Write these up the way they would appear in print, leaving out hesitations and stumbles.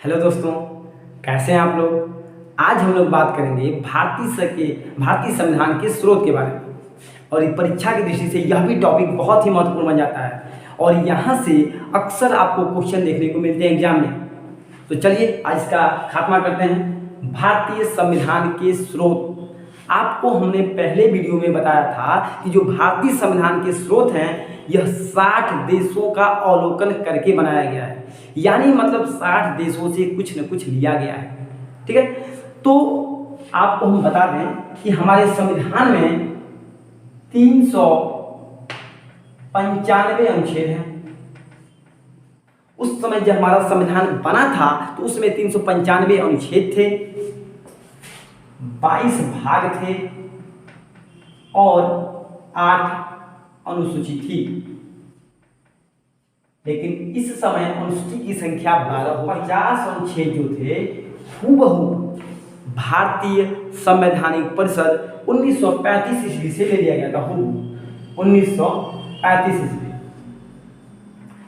Hello दोस्तों, कैसे हैं आप लोग। आज हम लोग बात करेंगे भारतीय संविधान के स्रोत के बारे में। और ये परीक्षा की दृष्टि से यह भी टॉपिक बहुत ही महत्वपूर्ण बन जाता है और यहाँ से अक्सर आपको क्वेश्चन देखने को मिलते हैं एग्जाम में। तो चलिए आज इसका खात्मा करते हैं। भारतीय संविधान के स्रोत। आपको हमने पहले वीडियो में बताया था कि जो भारतीय संविधान के स्रोत हैं यह 60 देशों का अवलोकन करके बनाया गया है, यानी मतलब 60 देशों से कुछ न कुछ लिया गया है। ठीक है, तो आपको हम बता दें कि हमारे संविधान में 395 अनुच्छेद हैं। उस समय जब हमारा संविधान बना था तो उसमें 395 अनुच्छेद थे, 22 भाग थे और 8 अनुसूची थी। लेकिन इस समय अनुसूची की संख्या 12। 50 अनुच्छेद जो थे हूबहू भारतीय संवैधानिक परिषद 1935 ईस्वी से ले लिया गया था। 1935 ईस्वी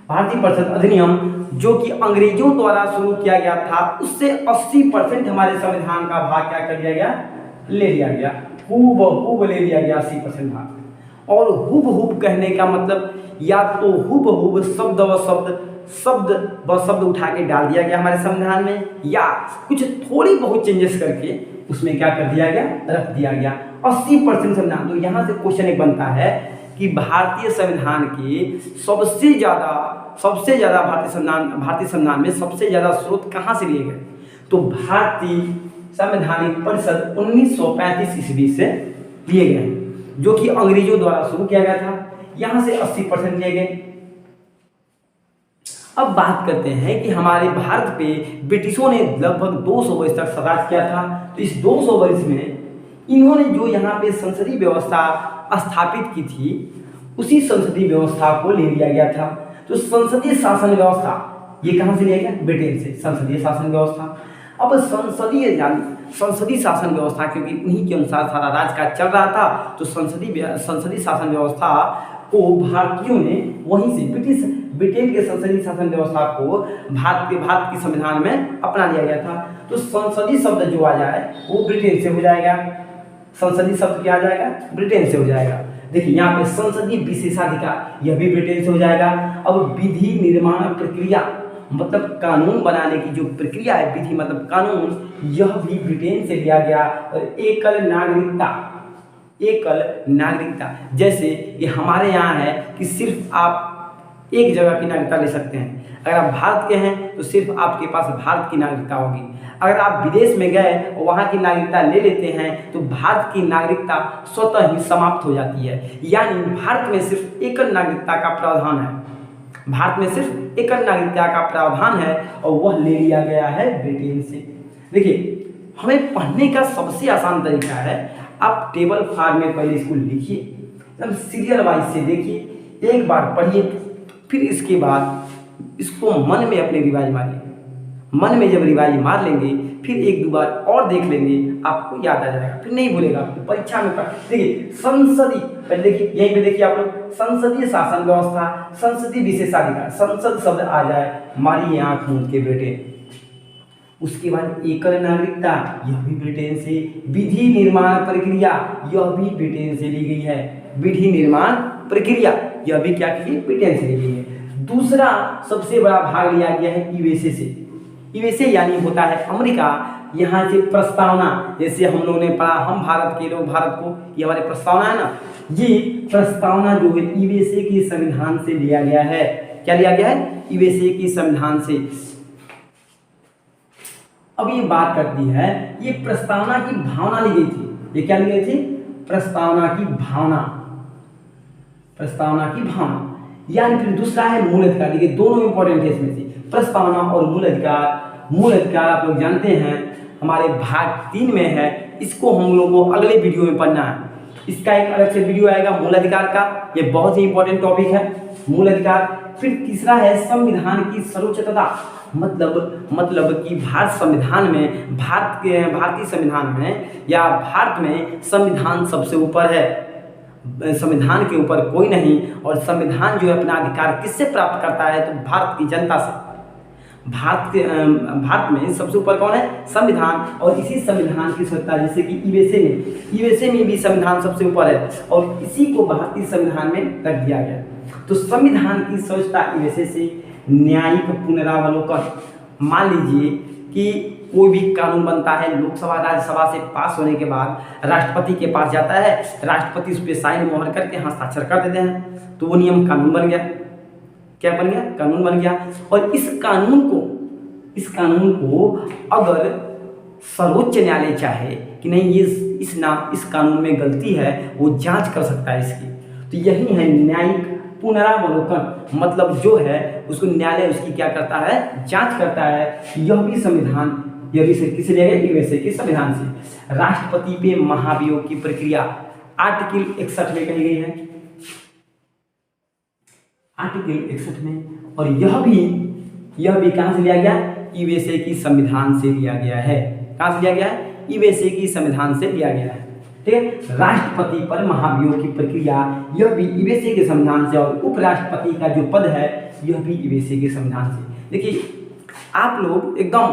भारतीय परिषद अधिनियम जो कि अंग्रेजों द्वारा शुरू किया गया था, उससे 80% हमारे संविधान का भाग क्या कर लिया गया, ले लिया गया। हूबहू ले लिया गया 80% भाग। और हुबहू कहने का मतलब या तो हुबहू शब्द व शब्द उठा के डाल दिया गया हमारे संविधान में, या कुछ थोड़ी बहुत चेंजेस करके उसमें क्या कर दिया गया, रख दिया गया। 80% संविधान। तो यहाँ से क्वेश्चन एक बनता है कि भारतीय संविधान के सबसे ज्यादा भारतीय संविधान में सबसे ज्यादा स्रोत कहाँ से लिए गए, तो भारतीय संवैधानिक परिषद 1935 ईस्वी से लिए गए, जो कि अंग्रेजों द्वारा शुरू किया गया था। यहां से 80% लिए गए। अब बात करते हैं कि हमारे भारत पे ब्रिटिशों ने लगभग 200 वर्ष तक राज किया था। तो इस 200 वर्ष में इन्होंने जो यहाँ पे संसदीय व्यवस्था स्थापित की थी, उसी संसदीय व्यवस्था को ले लिया गया था। तो संसदीय शासन व्यवस्था ये कहां से लिया गया, ब्रिटेन से। संसदीय शासन व्यवस्था। अब संसदीय शासन व्यवस्था क्योंकि उन्हीं के अनुसार सारा राज का चल रहा था, तो संसदीय शासन व्यवस्था को भारतीयों ने वहीं से ब्रिटेन के संसदीय शासन व्यवस्था को भारत के संविधान में अपना लिया गया था। तो संसदीय शब्द जो आ जाए वो ब्रिटेन से हो जाएगा। संसदीय शब्द क्या आ जाएगा, ब्रिटेन से हो जाएगा। देखिए यहाँ पे संसदीय विशेषाधिकार, यह भी ब्रिटेन से हो जाएगा। अब विधि निर्माण प्रक्रिया मतलब कानून बनाने की जो प्रक्रिया है, विधि मतलब कानून, यह भी ब्रिटेन से लिया गया। और एकल नागरिकता जैसे ये हमारे यहाँ है कि सिर्फ आप एक जगह की नागरिकता ले सकते हैं। अगर आप भारत के हैं तो सिर्फ आपके पास भारत की नागरिकता होगी। अगर आप विदेश में गए और वहाँ की नागरिकता ले लेते हैं तो भारत की नागरिकता स्वतः ही समाप्त हो जाती है। यानी भारत में सिर्फ एकल नागरिकता का प्रावधान है। भारत में सिर्फ एकल नागरिकता का प्रावधान है और वह ले लिया गया है ब्रिटेन से। देखिए हमें पढ़ने का सबसे आसान तरीका है, आप टेबल फॉर्म में पहले इसको लिखिए, एकदम सीरियल वाइज से देखिए, एक बार पढ़िए, फिर इसके बाद इसको मन में अपने रिवाइज मारिए। मन में जब रिवाइज मार लेंगे फिर एक दो बार और देख लेंगे, आपको याद आ जाएगा, फिर नहीं भूलेगा। परीक्षा में देखिए संसदीय, पहले देखिए यहीं पे देखिए आप लोग, संसदीय शासन व्यवस्था, संसदीय विशेषाधिकार, संसद शब्द आ जाए, मारिए आंख मूंद के ब्रिटेन। उसके बाद एकल नागरिकता, यह भी ब्रिटेन से। विधि निर्माण प्रक्रिया, यह भी ब्रिटेन से ली गई है। विधि निर्माण प्रक्रिया यह भी क्या की, ब्रिटेन से ली गई है। दूसरा सबसे बड़ा भाग लिया गया है यूएसए से। यूएसए यानी होता है अमेरिका। यहाँ से प्रस्तावना, जैसे हम लोगों ने पढ़ा, हम भारत के लोग भारत को, ये हमारे प्रस्तावना है ना, ये प्रस्तावना जो है यूएसए के संविधान से लिया गया है। क्या लिया गया है, यूएसए के संविधान से। अब ये बात करती है, ये प्रस्तावना की भावना ली गई थी। ये क्या ली गई थी, प्रस्तावना की भावना। प्रस्तावना की भावना यानी फिर दूसरा है मूल अधिकार। देखिए दोनों इंपॉर्टेंट है इसमें से, प्रस्तावना और मूल अधिकार। मूल अधिकार आप लोग जानते हैं हमारे भाग 3 में है, इसको हम लोगों को अगले वीडियो में पढ़ना है। इसका एक अलग से वीडियो आएगा मूल अधिकार का, ये बहुत ही इंपॉर्टेंट टॉपिक है मूल अधिकार। फिर तीसरा है संविधान की सर्वोच्चता, मतलब कि भारतीय संविधान में या भारत में संविधान सबसे ऊपर है। संविधान के ऊपर कोई नहीं। और संविधान जो है अपना अधिकार किससे प्राप्त करता है, तो भारत की जनता से। भारत में सबसे ऊपर कौन है? संविधान। और इसी संविधान की स्वच्छता, जैसे कि यूएसए में भी संविधान सबसे ऊपर है और इसी को भारतीय संविधान में रख दिया गया। तो संविधान की स्वच्छता यूएसए से। न्यायिक पुनरावलोकन, मान लीजिए कि कोई भी कानून बनता है, लोकसभा राज्यसभा से पास होने के बाद राष्ट्रपति के पास जाता है, राष्ट्रपति उस पर साइन मोहर करके हस्ताक्षर कर देते हैं, तो वो नियम कानून बन गया। क्या बन गया? कानून बन गया। और इस कानून को अगर सर्वोच्च न्यायालय चाहे कि नहीं ये इस कानून में गलती है, वो जांच कर सकता है इसकी। तो यही है न्यायिक पुनरावलोकन, मतलब जो है उसको न्यायालय उसकी क्या करता है? जांच करता है। यह भी किसे लिया गया? यूएसए के संविधान से। राष्ट्रपति पे महाभियोग की प्रक्रिया आर्टिकल 61 में कही गई है, आर्टिकल 61 में। और यह भी कहां से लिया गया? यूएसए की संविधान से लिया गया है। कहां से लिया गया है? यूएसए की संविधान से लिया गया है। ठीक है। राष्ट्रपति पर महाभियोग की प्रक्रिया, यह भी यूएसए के संविधान से। और उपराष्ट्रपति का जो पद है, यह भी यूएसए के संविधान से। देखिए आप लोग एकदम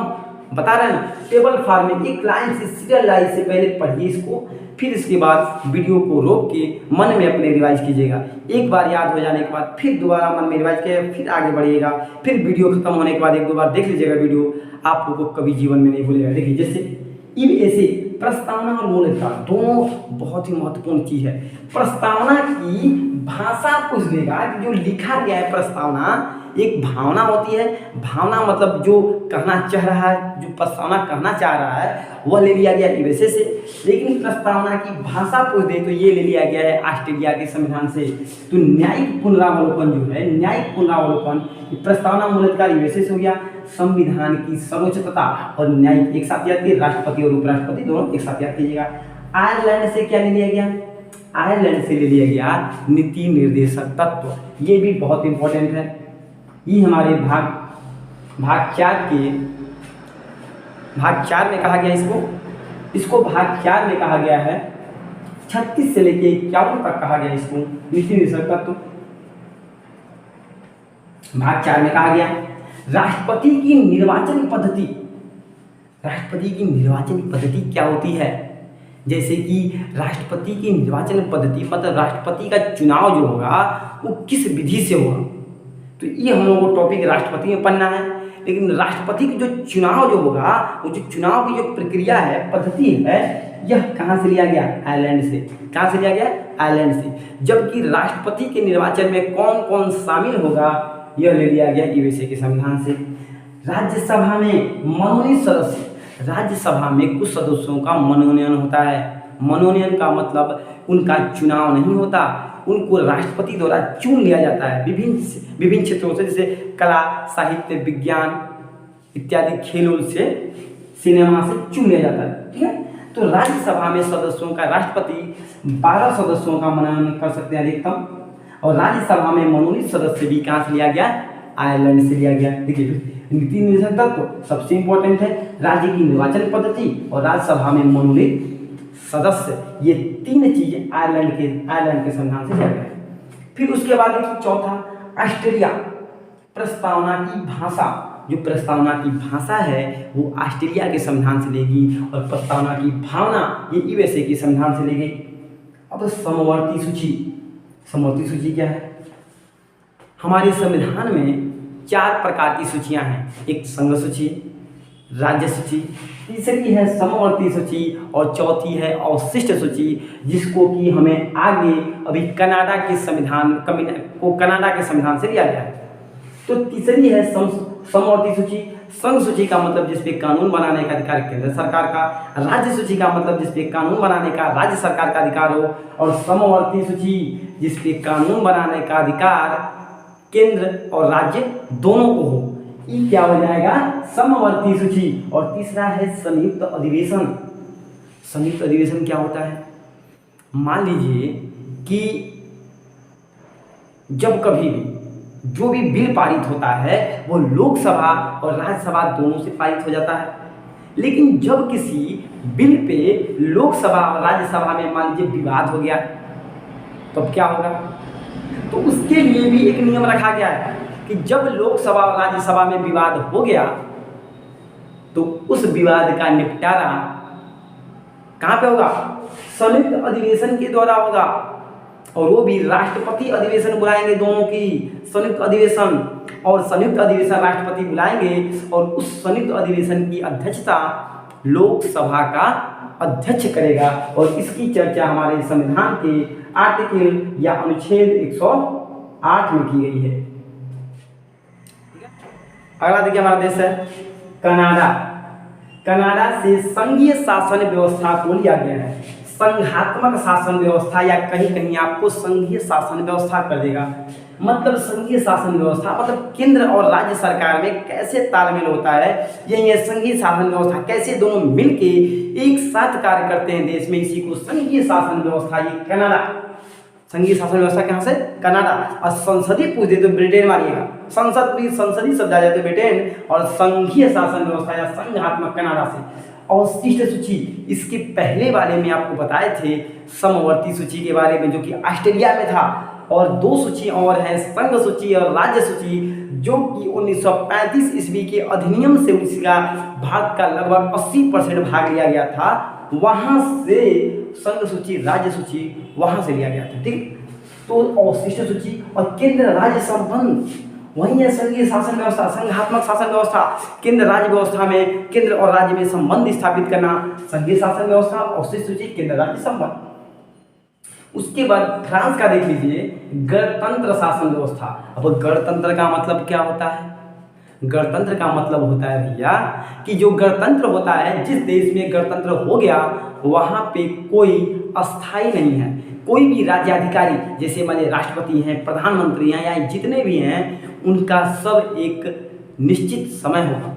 बता रहे हैं टेबल फॉर्म में, एक लाइन से सीरियल लाइन से पहले पढ़िए इसको, फिर इसके बाद वीडियो को रोक के मन में अपने रिवाइज कीजिएगा। एक बार याद हो जाने के बाद फिर दोबारा मन में रिवाइज कीजिएगा, फिर आगे बढ़िएगा। फिर वीडियो खत्म होने के बाद एक दो बार देख लीजिएगा वीडियो, आप लोगों को कभी जीवन में नहीं भूलेगा। देखिए जैसे यूएसए, प्रस्तावना और मूल अधिकार दोनों बहुत ही महत्वपूर्ण चीज है। प्रस्तावना की भाषा पूछ लेगा कि जो लिखा गया है प्रस्तावना, एक भावना होती है, भावना मतलब जो कहना चाह रहा है, जो प्रस्तावना कहना चाह रहा है वह ले लिया गया यूएसए से। लेकिन प्रस्तावना की भाषा पूछ दे तो ये ले लिया गया है ऑस्ट्रेलिया के संविधान से। तो न्यायिक पुनरावलोकन जो है, न्यायिक पुनरावलोकन, प्रस्तावना मूल अधिकार यूएसए से हो गया। संविधान की सर्वोच्चता और न्यायिक एक साथ याद कीजिए, राष्ट्रपति और उपराष्ट्रपति दोनों एक साथ याद कीजिएगा। आयरलैंड से क्या ले लिया गया? आयरलैंड से ले लिया गया नीति निर्देशक तत्व। ये भी बहुत इंपॉर्टेंट है। ये हमारे भाग 4 में कहा गया, इसको भाग 4 में कहा गया है। 36 से लेके 51 तक कहा गया इसको नीति निर्देशक तत्व। भाग 4 में कहा गया राष्ट्रपति की निर्वाचन पद्धति। राष्ट्रपति की निर्वाचन पद्धति क्या होती है? जैसे कि राष्ट्रपति की निर्वाचन पद्धति मतलब राष्ट्रपति का चुनाव जो होगा वो किस विधि से होगा। तो ये हम लोगों को टॉपिक राष्ट्रपति में पढ़ना है। लेकिन राष्ट्रपति की जो चुनाव जो होगा, वो जो चुनाव की जो प्रक्रिया है, पद्धति है, यह कहाँ से लिया गया? आयरलैंड से। कहाँ से लिया गया? आयरलैंड से। जबकि राष्ट्रपति के निर्वाचन में कौन कौन शामिल होगा, यह ले लिया गया यूएसए के संविधान से। राज्यसभा में मनोनीत सदस्य, राज्यसभा में कुछ सदस्यों का मनोनयन होता है। मनोनयन का मतलब उनका चुनाव नहीं होता, उनको राष्ट्रपति द्वारा चुन लिया जाता है विभिन्न क्षेत्रों से, जैसे कला, साहित्य, विज्ञान इत्यादि, खेलों से, सिनेमा से चुन लिया जाता है। ठीक है। तो राज्यसभा में सदस्यों का राष्ट्रपति 12 सदस्यों का मनोनयन कर सकते हैं अधिकतम। और राज्यसभा में मनोनीत सदस्य भी कहाँ से लिया गया? आयरलैंड से लिया गया। देखिए नीति निर्देशक तत्व सबसे इंपॉर्टेंट है, राज्य की निर्वाचन पद्धति और राज्यसभा में मनोनीत सदस्य, ये तीन चीजें आयरलैंड के संविधान से लिया गया। फिर उसके बाद देखिए चौथा, ऑस्ट्रेलिया। प्रस्तावना की भाषा, जो प्रस्तावना की भाषा है वो ऑस्ट्रेलिया के संविधान से लेगी और प्रस्तावना की भावना ये यूएसए के संविधान से ली गई। अब समवर्ती सूची। समवर्ती सूची क्या है? हमारे संविधान में 4 प्रकार की सूचियां हैं। एक संघ सूची, राज्य सूची, तीसरी है समवर्ती सूची और चौथी है अवशिष्ट सूची, जिसको कि हमें आगे अभी कनाडा के संविधान से लिया गया है। तो तीसरी है समवर्ती सूची। संघ सूची का मतलब जिस पे कानून बनाने का अधिकार केंद्र सरकार का, राज्य सूची का मतलब जिस पे कानून बनाने का राज्य सरकार का अधिकार हो, और समवर्ती सूची जिस पे कानून बनाने का अधिकार केंद्र और राज्य दोनों को हो, ये क्या हो जाएगा? समवर्ती सूची। और तीसरा है संयुक्त अधिवेशन। संयुक्त अधिवेशन क्या होता है? मान लीजिए कि जब कभी भी जो भी बिल पारित होता है वो लोकसभा और राज्यसभा दोनों से पारित हो जाता है। लेकिन जब किसी बिल पे लोकसभा और राज्यसभा में मान लीजिए विवाद हो गया, तब क्या होगा? तो उसके लिए भी एक नियम रखा गया है कि कि जब लोकसभा और राज्यसभा में विवाद हो गया तो उस विवाद का निपटारा कहाँ पे होगा? संयुक्त अधिवेशन के द्वारा होगा, और वो भी राष्ट्रपति अधिवेशन बुलाएंगे, दोनों की संयुक्त अधिवेशन, और संयुक्त अधिवेशन राष्ट्रपति बुलाएंगे और उस संयुक्त अधिवेशन की अध्यक्षता लोकसभा का अध्यक्ष करेगा। और इसकी चर्चा हमारे संविधान के आर्टिकल या अनुच्छेद 108 में की गई है। अगला देखिए हमारा देश है कनाडा। कनाडा से संघीय शासन व्यवस्था को लिया गया है। संघात्मक शासन व्यवस्था या कहीं कहीं आपको संघीय शासन व्यवस्था कर देगा। मतलब संघीय शासन व्यवस्था मतलब केंद्र और राज्य सरकार में कैसे तालमेल होता है, यही है संघीय शासन व्यवस्था। कैसे दोनों मिलके एक साथ कार्य करते हैं देश में, इसी को संघीय शासन व्यवस्था। ये कनाडा संघीय शासन व्यवस्था कहाँ से? कनाडा। और संसदीय पूछे तो ब्रिटेन मानिएगा, संसद भी संसदीय शब्द आ जाते हैं ब्रिटेन, और संघीय शासन व्यवस्था या संघात्मक कनाडा से। अवशिष्ट सूची, इसके पहले वाले में आपको बताए थे समवर्ती सूची के बारे में, जो कि ऑस्ट्रेलिया में था। और दो सूची और है, संघ सूची और राज्य सूची, जो कि 1935 ईस्वी के अधिनियम से उसका भारत का लगभग 80% भाग लिया गया था। वहां से संघ सूची, राज्य सूची वहां से लिया गया था। ठीक, तो अवशिष्ट सूची और केंद्र राज्य संबंध वही है संघीय शासन व्यवस्था, संघात्मक शासन व्यवस्था। केंद्र राज्य व्यवस्था में केंद्र और राज्य में संबंध स्थापित करना, संघीय शासन व्यवस्था, अवशिष्ट सूची, केंद्र राज्य संबंध। उसके बाद फ्रांस का देख लीजिए, गणतंत्र शासन व्यवस्था। अब गणतंत्र का मतलब क्या होता है? गणतंत्र का मतलब होता है भैया कि जो गणतंत्र होता है, जिस देश में गणतंत्र हो गया वहां पे कोई अस्थाई नहीं है। कोई भी राज्याधिकारी, जैसे माने राष्ट्रपति हैं, प्रधानमंत्री हैं, या जितने भी हैं, उनका सब एक निश्चित समय होगा।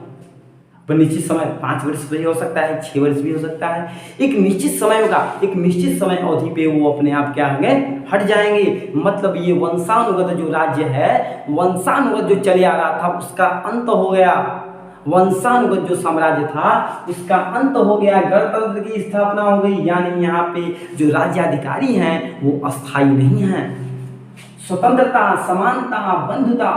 पर निश्चित समय 5 वर्ष भी हो सकता है, 6 वर्ष भी हो सकता है। एक निश्चित समय होगा, एक निश्चित समय अवधि पे वो अपने आप क्या होंगे? हट जाएंगे। मतलब ये वंशानुगत जो राज्य है, वंशानुगत जो चले आ रहा था, उसका अंत हो गया। वंशानुगत जो साम्राज्य था उसका अंत हो गया, गणतंत्र की स्थापना हो गई। यानी यहाँ पे जो राज्याधिकारी हैं वो अस्थायी नहीं हैं। स्वतंत्रता, समानता, बंधुता,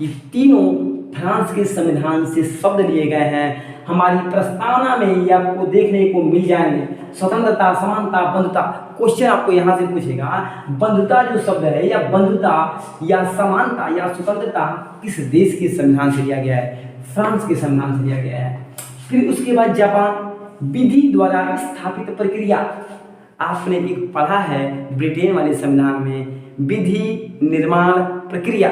ये तीनों फ्रांस के संविधान से शब्द लिए गए हैं। हमारी प्रस्तावना में ये आपको देखने को मिल जाएंगे। स्वतंत्रता, समानता, बंधुता। क्वेश्चन आपको यहाँ से पूछेगा, बंधुता जो शब्द है, या बंधुता या समानता या स्वतंत्रता किस देश के संविधान से लिया गया है? फ्रांस के संविधान से लिया गया है। फिर उसके बाद जापान, विधि द्वारा स्थापित प्रक्रिया। आपने एक पढ़ा है ब्रिटेन वाले संविधान में, विधि निर्माण प्रक्रिया।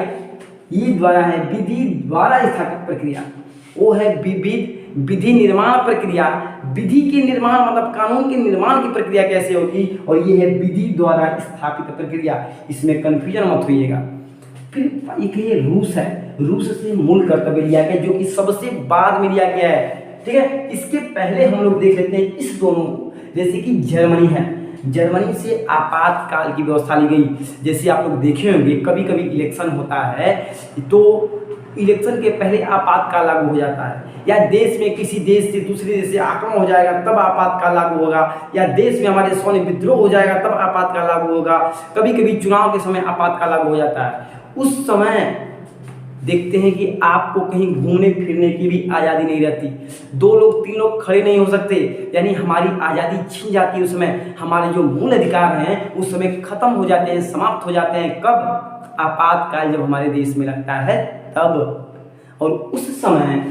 ये द्वारा है विधि द्वारा स्थापित प्रक्रिया, वो है विधि निर्माण प्रक्रिया। विधि के निर्माण मतलब कानून के निर्माण की प्रक्रिया कैसे होगी, और ये है विधि द्वारा स्थापित प्रक्रिया। इसमें कंफ्यूजन मत होइएगा। फिर एक ये रूस है, रूस से मूल कर्तव्य लिया गया, जो कि सबसे बाद में लिया गया है। ठीक है, इसके पहले हम लोग देख लेते हैं इस दोनों को। जैसे कि जर्मनी है, जर्मनी से आपातकाल की व्यवस्था ली गई। जैसे आप लोग देखे होंगे कभी कभी इलेक्शन होता है तो इलेक्शन के पहले आपातकाल लागू हो जाता है, या देश में किसी देश से दूसरे देश से आक्रमण हो जाएगा तब आपातकाल लागू होगा, या देश में हमारे सैन्य विद्रोह हो जाएगा तब आपातकाल लागू होगा। कभी कभी चुनाव के समय आपातकाल लागू हो जाता है। उस समय देखते हैं कि आपको कहीं घूमने फिरने की भी आज़ादी नहीं रहती। 2 लोग 3 लोग खड़े नहीं हो सकते, यानी हमारी आज़ादी छीन जाती है। उस समय हमारे जो मूल अधिकार हैं उस समय खत्म हो जाते हैं, समाप्त हो जाते हैं। कब? आपातकाल जब हमारे देश में लगता है तब। और उस समय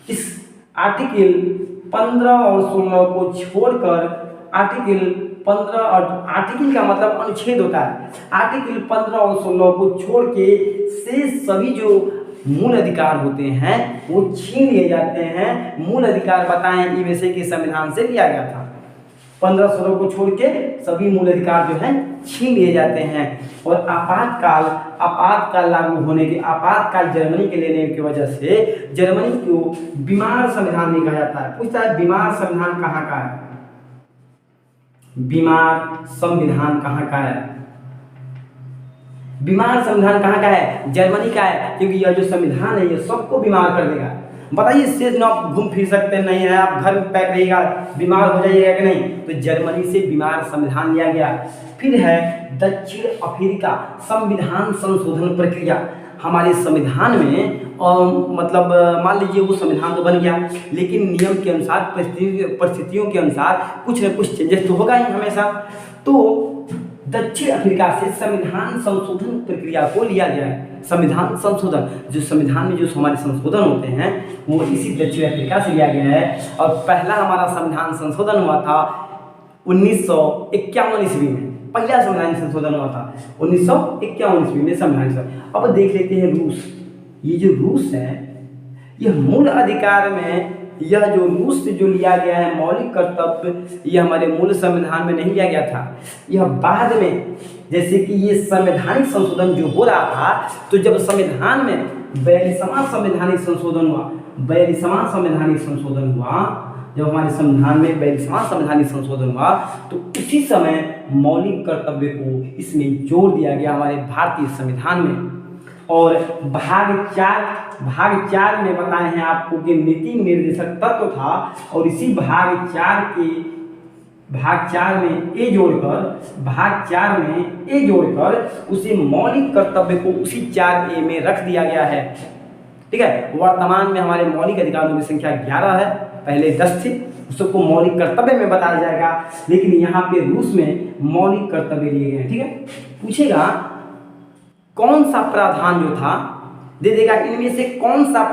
इस आर्टिकल 15 और 16 को छोड़कर आर्टिकल 15 और आर्टिकल का मतलब अनुच्छेद होता है। आर्टिकल 15 और 16 को छोड़ के शेष सभी जो मूल अधिकार होते हैं वो छीन लिए जाते हैं। मूल अधिकार बताएं यूएसए के संविधान से लिया गया था। 15-16 को छोड़ के सभी मूल अधिकार जो हैं छीन लिए जाते हैं। और आपातकाल लागू होने के, आपातकाल जर्मनी के लेने की वजह से जर्मनी को बीमार संविधान नहीं कहा जाता है। पूछता है बीमार संविधान कहाँ का है? बीमार संविधान कहाँ का है? बीमार संविधान कहाँ का है? जर्मनी का है, क्योंकि यह जो संविधान है ये सबको बीमार कर देगा। बताइए शेष न आप घूम फिर सकते नहीं है, आप घर में पैक रहिएगा, बीमार हो जाइएगा कि नहीं? तो जर्मनी से बीमार संविधान लिया गया। फिर है दक्षिण अफ्रीका, संविधान संशोधन प्रक्रिया। हमारे संविधान में मतलब मान लीजिए वो संविधान तो बन गया, लेकिन नियम के अनुसार परिस्थितियों के अनुसार कुछ न कुछ चेंजेस तो होगा ही हमेशा। तो दक्षिण अफ्रीका से संविधान संशोधन प्रक्रिया को लिया गया है। संविधान संशोधन, जो संविधान में जो हमारे संशोधन होते हैं वो इसी दक्षिण अफ्रीका से लिया गया है। और पहला हमारा संविधान संशोधन हुआ था 1951 ईस्वी में। पहला संविधान संशोधन हुआ था 1951 ईस्वी में संविधान। अब देख लेते हैं रूस। ये जो रूस है, यह मूल अधिकार में, यह जो रूस से जो लिया गया है मौलिक कर्तव्य, यह हमारे मूल संविधान में नहीं लिया गया था। यह बाद में, जैसे कि ये संवैधानिक संशोधन जो हो रहा था, तो जब संविधान में 42वां संवैधानिक संशोधन हुआ, 42वां संवैधानिक संशोधन हुआ, जब हमारे संविधान में 42वां संवैधानिक संशोधन हुआ, तो उसी समय मौलिक कर्तव्य को इसमें जोड़ दिया गया हमारे भारतीय संविधान में। और भाग चार में बताए हैं आपको कि नीति निर्देशक तत्व था, और इसी भाग चार में ए जोड़कर उसी मौलिक कर्तव्य को उसी 4A में रख दिया गया है। ठीक है, वर्तमान में हमारे मौलिक अधिकारों की संख्या 11 है, पहले 10 थी, उसको मौलिक कर्तव्य में बताया जाएगा, लेकिन यहाँ पे रूस में मौलिक कर्तव्य लिए गए। ठीक है, पूछेगा कौन सा प्रावधान जो था, दे देगा इनमें से कौन सा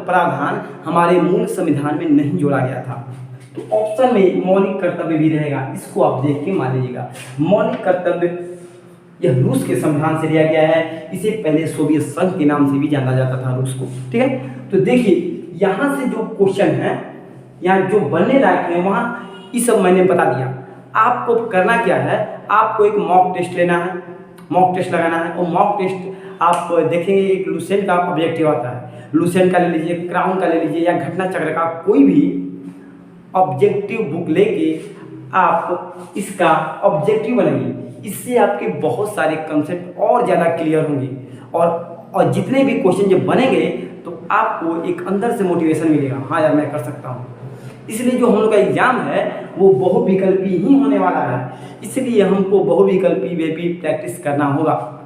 प्रावधान हमारे मूल संविधान में नहीं जोड़ा गया था। तो ऑप्शन में मौलिक कर्तव्य भी रहेगा, इसको आप देख के मान लीजिएगा। मौलिक कर्तव्य यह रूस के संविधान से लिया गया है। इसे पहले सोवियत संघ के नाम से भी जाना जाता था रूस को। ठीक है, तो देखिए यहाँ से जो क्वेश्चन है, यहाँ जो बनने लायक है, वहाँ ये सब मैंने बता दिया। आपको करना क्या है, आपको एक मॉक टेस्ट लेना है, मॉक टेस्ट लगाना है। और मॉक टेस्ट आप देखेंगे, एक लुसेंट का ऑब्जेक्टिव आता है, लुसेंट का ले लीजिए, क्राउन का ले लीजिए, या घटना चक्र का कोई भी ऑब्जेक्टिव बुक लेके आप इसका ऑब्जेक्टिव बनाइए। इससे आपके बहुत सारे कंसेप्ट और ज़्यादा क्लियर होंगे, और जितने भी क्वेश्चन जब बनेंगे तो आपको एक अंदर से मोटिवेशन मिलेगा, हाँ यार मैं कर सकता हूँ। इसलिए जो हम लोग का एग्जाम है वो बहुविकल्पी ही होने वाला है, इसलिए हमको बहुविकल्पी में भी प्रैक्टिस करना होगा।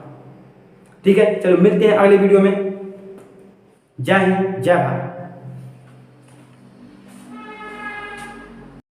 ठीक है, चलो मिलते हैं अगले वीडियो में। जय हिंद, जय भारत।